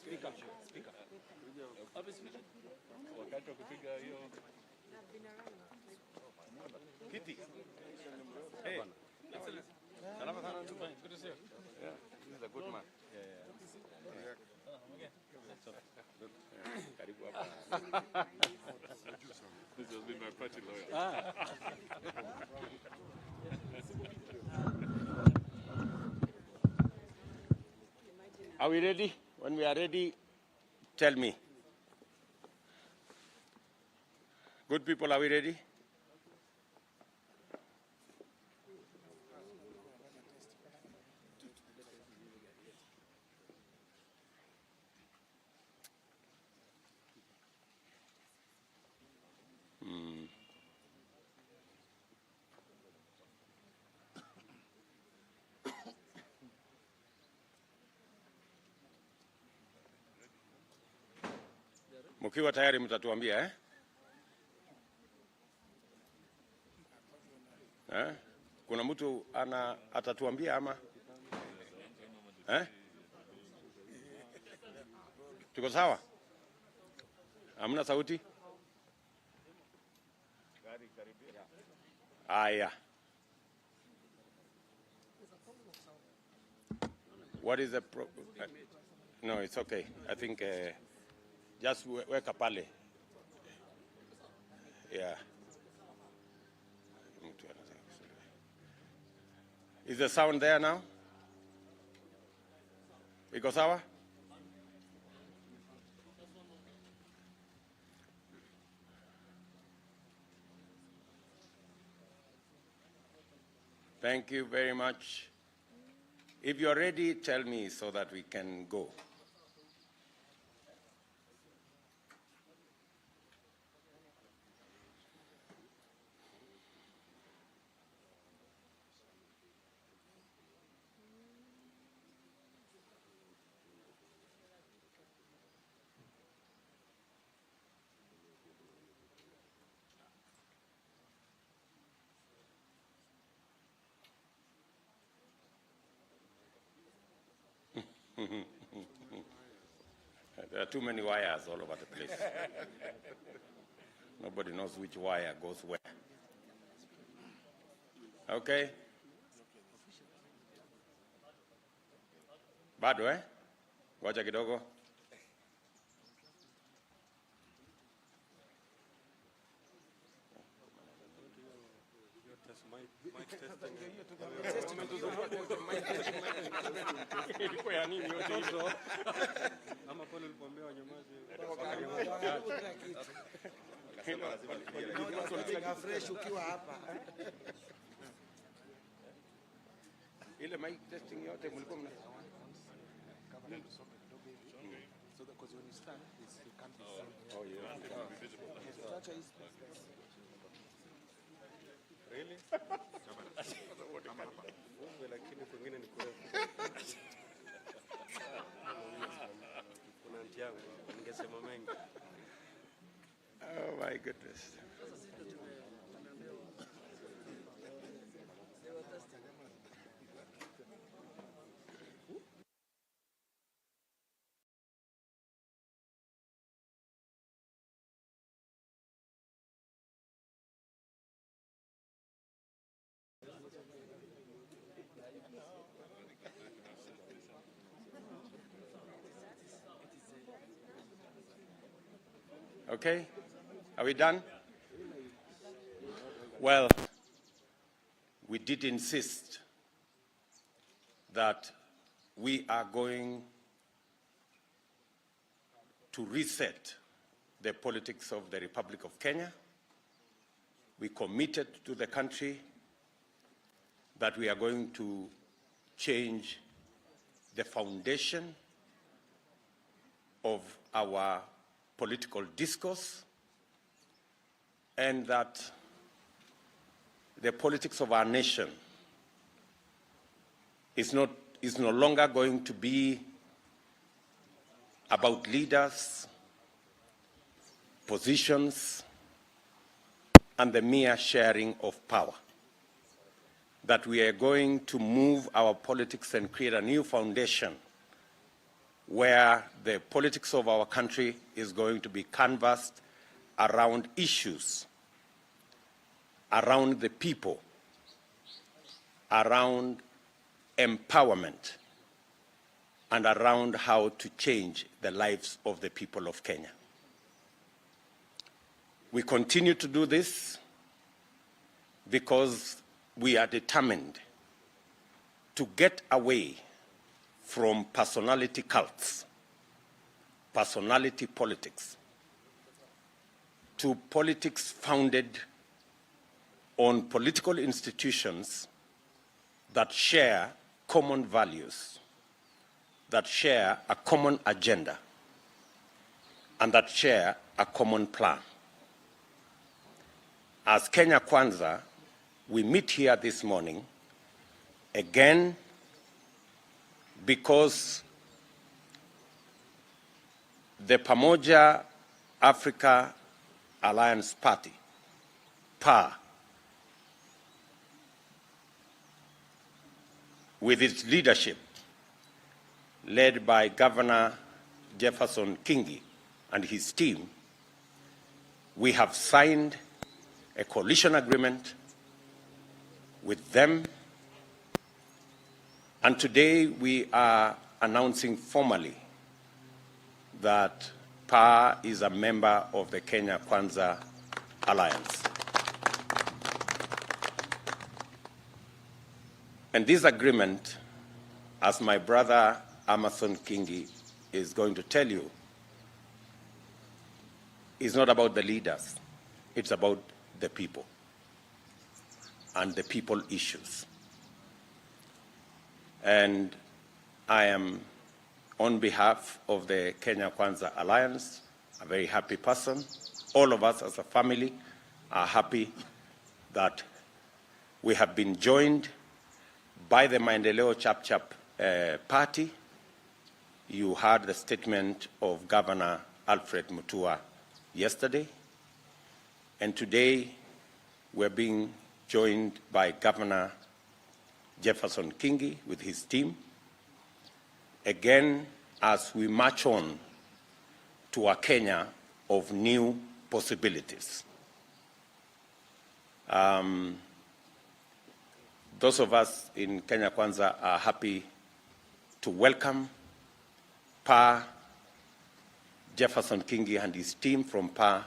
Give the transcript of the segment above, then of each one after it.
Speaker. Wakati wa kupiga hiyo kiti. Hey. Salama sana. Good to see you. Yeah, this is a good man. Yeah. Karibu hapa. This has been my party lawyer. Are we ready? When we are ready, tell me. Good people, are we ready? Mkiwa tayari mtatuambia Kuna mtu atatuambia ama Tuko sawa? Hamna sauti? Aya. What is the no, it's okay. I think just weka pale. Yeah. Is the sound there now? Iko sawa? Thank you very much. If you're ready, tell me so that we can go. There are too many wires all over the place. Nobody knows which wire goes where. Okay? Bado Ngoja kidogo. Ile mic testing yote mlikuwa mna so that because when you stand you can't be seen. Oh yeah. Really? Lakini kwingine ni kwa kuna nti yangu ningesema mengi. Oh my goodness. Okay, are we done? Well, we did insist that we are going to reset the politics of the Republic of Kenya. We committed to the country that we are going to change the foundation of our political discourse, and that the politics of our nation is no longer going to be about leaders, positions, and the mere sharing of power. That we are going to move our politics and create a new foundation where the politics of our country is going to be canvassed around issues, around the people, around empowerment, and around how to change the lives of the people of Kenya. We continue to do this because we are determined to get away from personality cults, personality politics, to politics founded on political institutions that share common values, that share a common agenda, and that share a common plan. As Kenya Kwanza, we meet here this morning again because the Pamoja Africa Alliance Party, PA, with its leadership led by Governor Jefferson Kingi and his team, we have signed a coalition agreement with them, and today we are announcing formally that PA is a member of the Kenya Kwanza Alliance. And this agreement, as my brother Amason Kingi is going to tell you, is not about the leaders. It's about the people and the people issues. And I am, on behalf of the Kenya Kwanza Alliance, a very happy person. All of us as a family are happy that we have been joined by the Maendeleo Chap Chap party. You heard the statement of Governor Alfred Mutua yesterday. And today, we're being joined by Governor Jefferson Kingi with his team, again, as we march on to a Kenya of new possibilities. Those of us in Kenya Kwanza are happy to welcome PA, Jefferson Kingi and his team from PA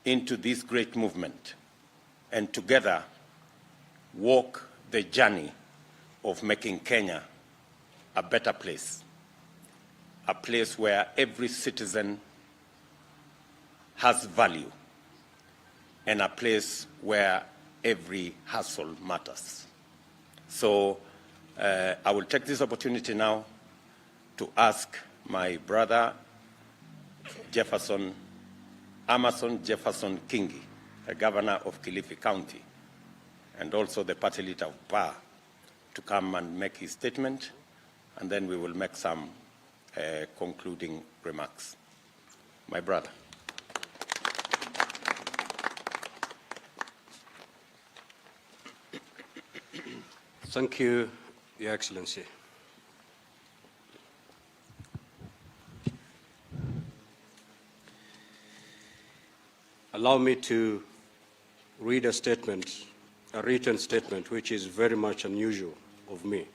into this great movement, and together walk the journey of making Kenya a better place, a place where every citizen has value, and a place where every hustle matters. So I will take this opportunity now to ask my brother Amason Jefferson Kingi, the governor of Kilifi County, and also the party leader of PA, to come and make his statement, and then we will make some concluding remarks. My brother. Thank you, Your Excellency. Allow me to read a statement, a written statement, which is very much unusual of me.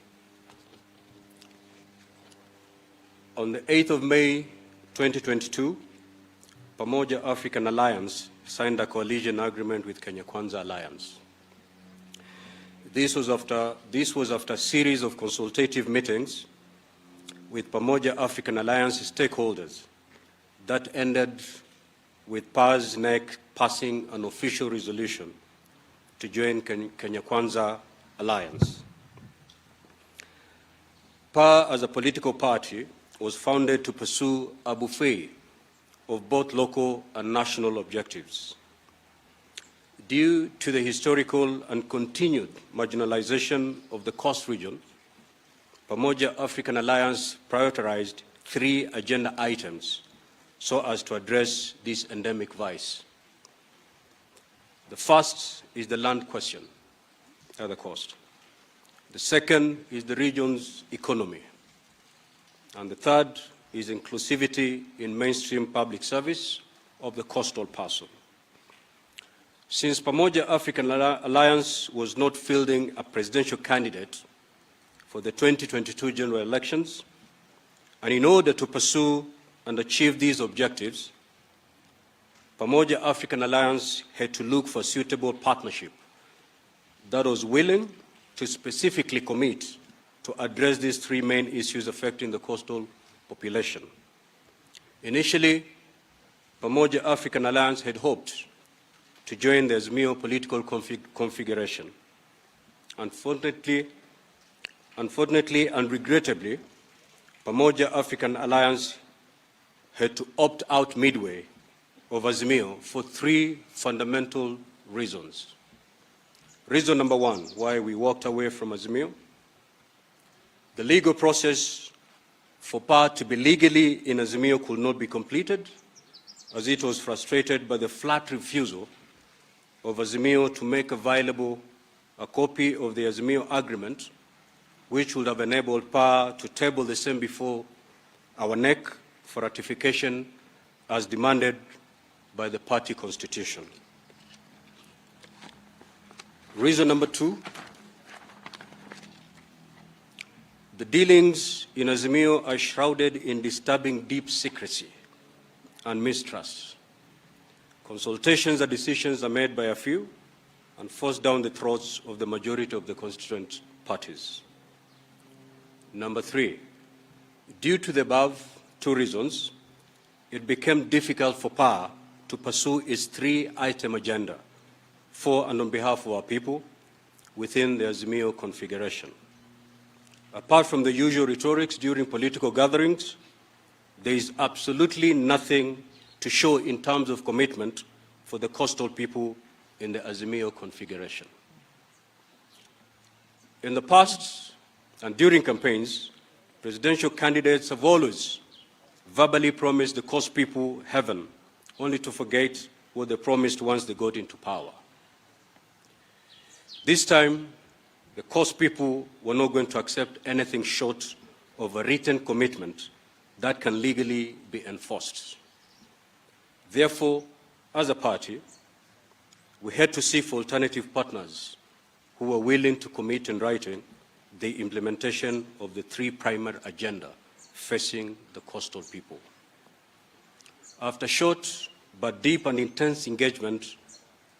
On the 8th of May, 2022, Pamoja African Alliance signed a coalition agreement with Kenya Kwanza Alliance. This was after a series of consultative meetings with Pamoja African Alliance stakeholders that ended with PA's NEC passing an official resolution to join Kenya Kwanza Alliance. PA, as a political party, was founded to pursue a buffet of both local and national objectives. Due to the historical and continued marginalization of the Coast region, Pamoja African Alliance prioritized 3 agenda items so as to address this endemic vice. The first is the land question at the coast. The second is the region's economy. And the third is inclusivity in mainstream public service of the coastal parcel. Since Pamoja African Alliance was not fielding a presidential candidate for the 2022 general elections, and in order to pursue and achieve these objectives, Pamoja African Alliance had to look for a suitable partnership that was willing to specifically commit to address these three main issues affecting the coastal population. Initially, Pamoja African Alliance had hoped to join the Azimio political configuration. Unfortunately and regrettably, Pamoja African Alliance had to opt out midway of Azimio for three fundamental reasons. Reason number one, why we walked away from Azimio: the legal process for PA to be legally in Azimio could not be completed, as it was frustrated by the flat refusal of Azimio to make available a copy of the Azimio agreement, which would have enabled PA to table the same before our neck for ratification as demanded by the party constitution. Reason number two, the dealings in Azimio are shrouded in disturbing deep secrecy and mistrust. Consultations and decisions are made by a few and forced down the throats of the majority of the constituent parties. Number three, due to the above two reasons, it became difficult for PA to pursue its three-item agenda for and on behalf of our people within the Azimio configuration. Apart from the usual rhetorics during political gatherings, there is absolutely nothing to show in terms of commitment for the coastal people in the Azimio configuration. In the past and during campaigns, presidential candidates have always verbally promised the coast people heaven, only to forget what they promised once they got into power. This time, the coast people were not going to accept anything short of a written commitment that can legally be enforced. Therefore, as a party, we had to seek for alternative partners who were willing to commit in writing the implementation of the three primary agenda facing the coastal people. After short but deep and intense engagement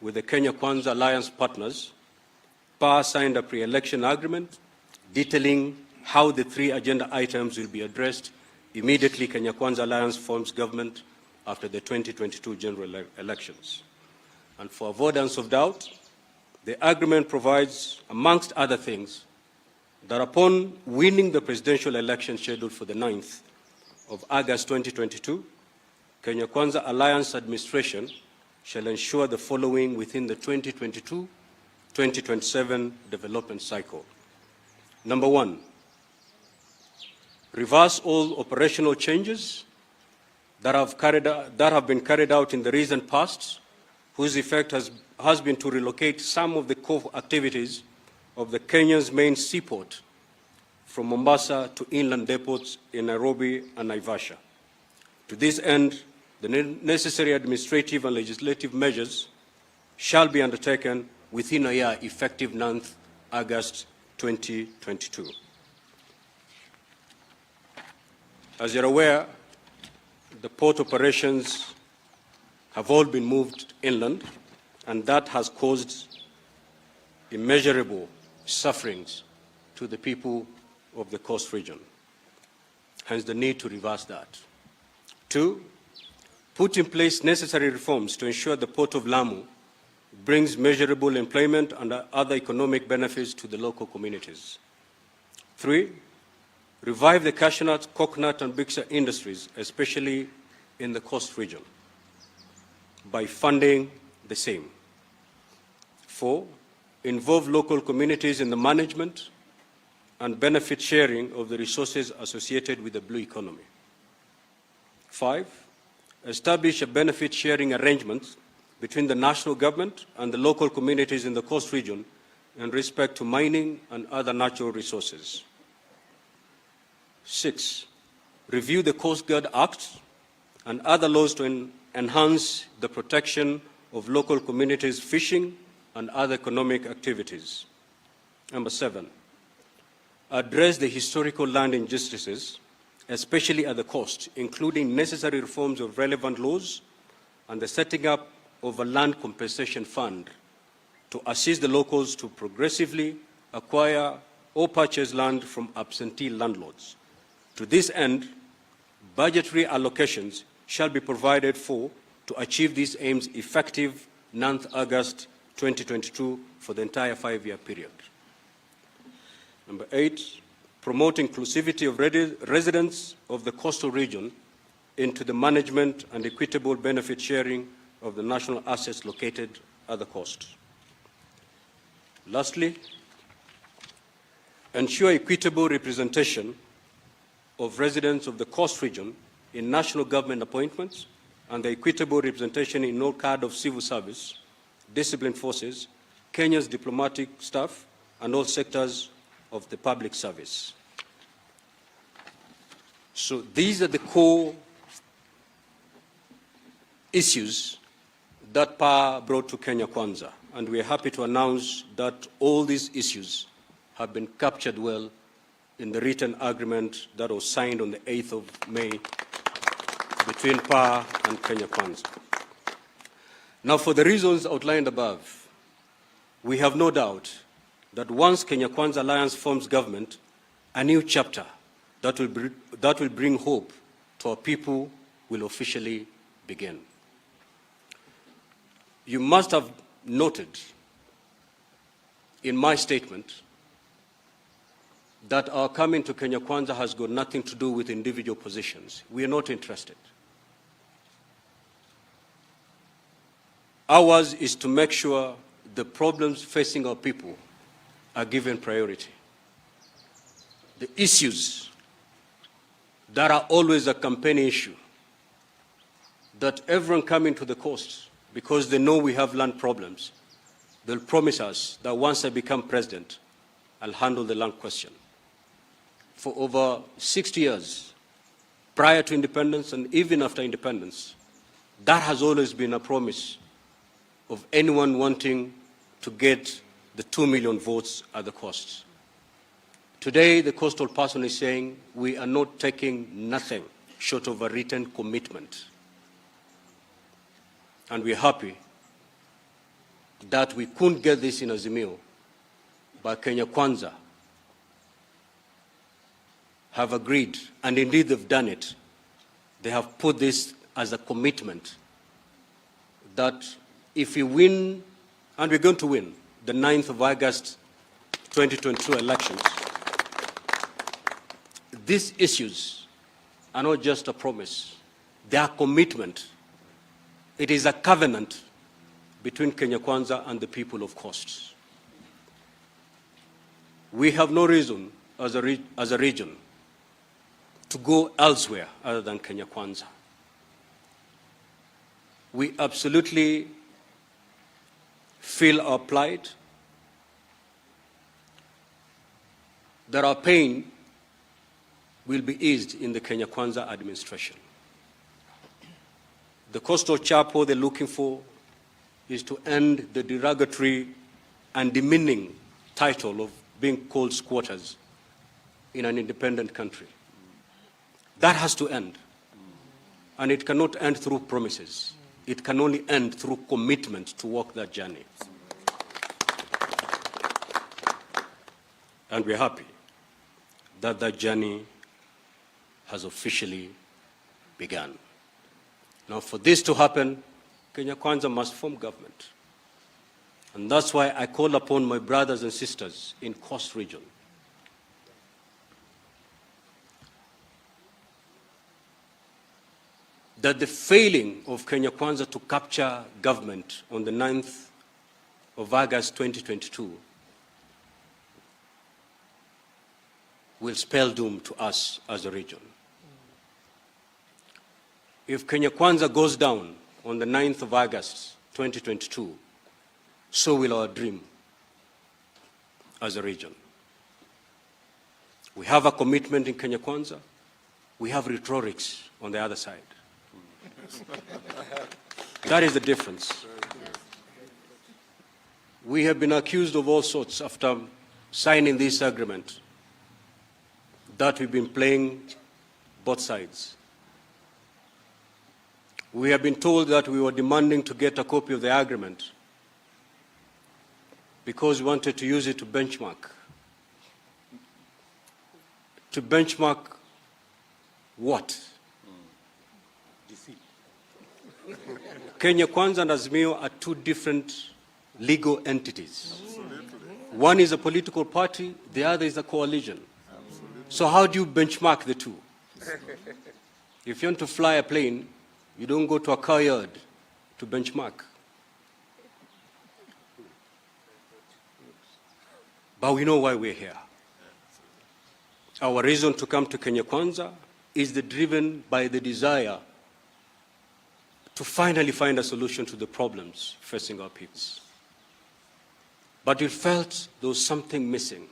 with the Kenya Kwanza Alliance partners, PA signed a pre-election agreement detailing how the three agenda items will be addressed immediately Kenya Kwanza Alliance forms government after the 2022 general elections. And for avoidance of doubt, the agreement provides, amongst other things, that upon winning the presidential election scheduled for the 9th of August 2022, Kenya Kwanza Alliance administration shall ensure the following within the 2022-2027 development cycle. Number one, reverse all operational changes that have been carried out in the recent past, whose effect has been to relocate some of the core activities of the Kenya's main seaport from Mombasa to inland depots in Nairobi and Naivasha. To this end, the necessary administrative and legislative measures shall be undertaken within a year, effective 9th August 2022. As you're aware, the port operations have all been moved inland, and that has caused immeasurable sufferings to the people of the coast region. Hence the need to reverse that. Two, put in place necessary reforms to ensure the Port of Lamu brings measurable employment and other economic benefits to the local communities. Three, revive the cashew nut, coconut, and bixia industries, especially in the coast region, by funding the same. Four, involve local communities in the management and benefit sharing of the resources associated with the blue economy. Five, establish a benefit sharing arrangement between the national government and the local communities in the coast region in respect to mining and other natural resources. Six, review the Coast Guard Act and other laws to enhance the protection of local communities' fishing and other economic activities. Number 7, address the historical land injustices, especially at the coast, including necessary reforms of relevant laws and the setting up of a land compensation fund to assist the locals to progressively acquire or purchase land from absentee landlords. To this end, budgetary allocations shall be provided for to achieve these aims effective 9th August 2022 for the entire 5-year period. Number 8, promote inclusivity of residents of the coastal region into the management and equitable benefit sharing of the national assets located at the coast. Lastly, ensure equitable representation of residents of the coast region in national government appointments and the equitable representation in all cadre of civil service, disciplined forces, Kenya's diplomatic staff, and all sectors of the public service. So these are the core issues that PA brought to Kenya Kwanza, and we are happy to announce that all these issues have been captured well in the written agreement that was signed on the 8th of May between PA and Kenya Kwanza. Now, for the reasons outlined above, we have no doubt that once Kenya Kwanza Alliance forms government, a new chapter that will bring hope to our people will officially begin. You must have noted in my statement that our coming to Kenya Kwanza has got nothing to do with individual positions. We are not interested. Ours is to make sure the problems facing our people are given priority. The issues that are always a campaign issue, that everyone coming to the coast, because they know we have land problems, they'll promise us that once I become president, I'll handle the land question. For over 60 years, prior to independence and even after independence, that has always been a promise of anyone wanting to get the 2 million votes at the coast. Today, the coastal person is saying we are not taking nothing short of a written commitment. And we're happy that we couldn't get this in Azimio, but Kenya Kwanza have agreed, and indeed they've done it. They have put this as a commitment that if we win, and we're going to win, the 9th of August 2022 elections, these issues are not just a promise, they are commitment. It is a covenant between Kenya Kwanza and the people of Coast. We have no reason as a region to go elsewhere other than Kenya Kwanza. We absolutely feel our plight, that our pain will be eased in the Kenya Kwanza administration. The coastal chapel they're looking for is to end the derogatory and demeaning title of being called squatters in an independent country. That has to end. And it cannot end through promises. It can only end through commitment to walk that journey. And we're happy that that journey has officially begun. Now, for this to happen, Kenya Kwanza must form government. And that's why I call upon my brothers and sisters in Coast Region that the failing of Kenya Kwanza to capture government on the 9th of August 2022 will spell doom to us as a region. If Kenya Kwanza goes down on the 9th of August 2022, so will our dream as a region. We have a commitment in Kenya Kwanza. We have rhetorics on the other side. That is the difference. We have been accused of all sorts after signing this agreement, that we've been playing both sides. We have been told that we were demanding to get a copy of the agreement because we wanted to use it to benchmark. To benchmark what? Kenya Kwanza and Azimio are two different legal entities. One is a political party, the other is a coalition. So how do you benchmark the two? If you want to fly a plane, you don't go to a car yard to benchmark. But we know why we're here. Our reason to come to Kenya Kwanza is driven by the desire to finally find a solution to the problems facing our peoples. But we felt there was something missing.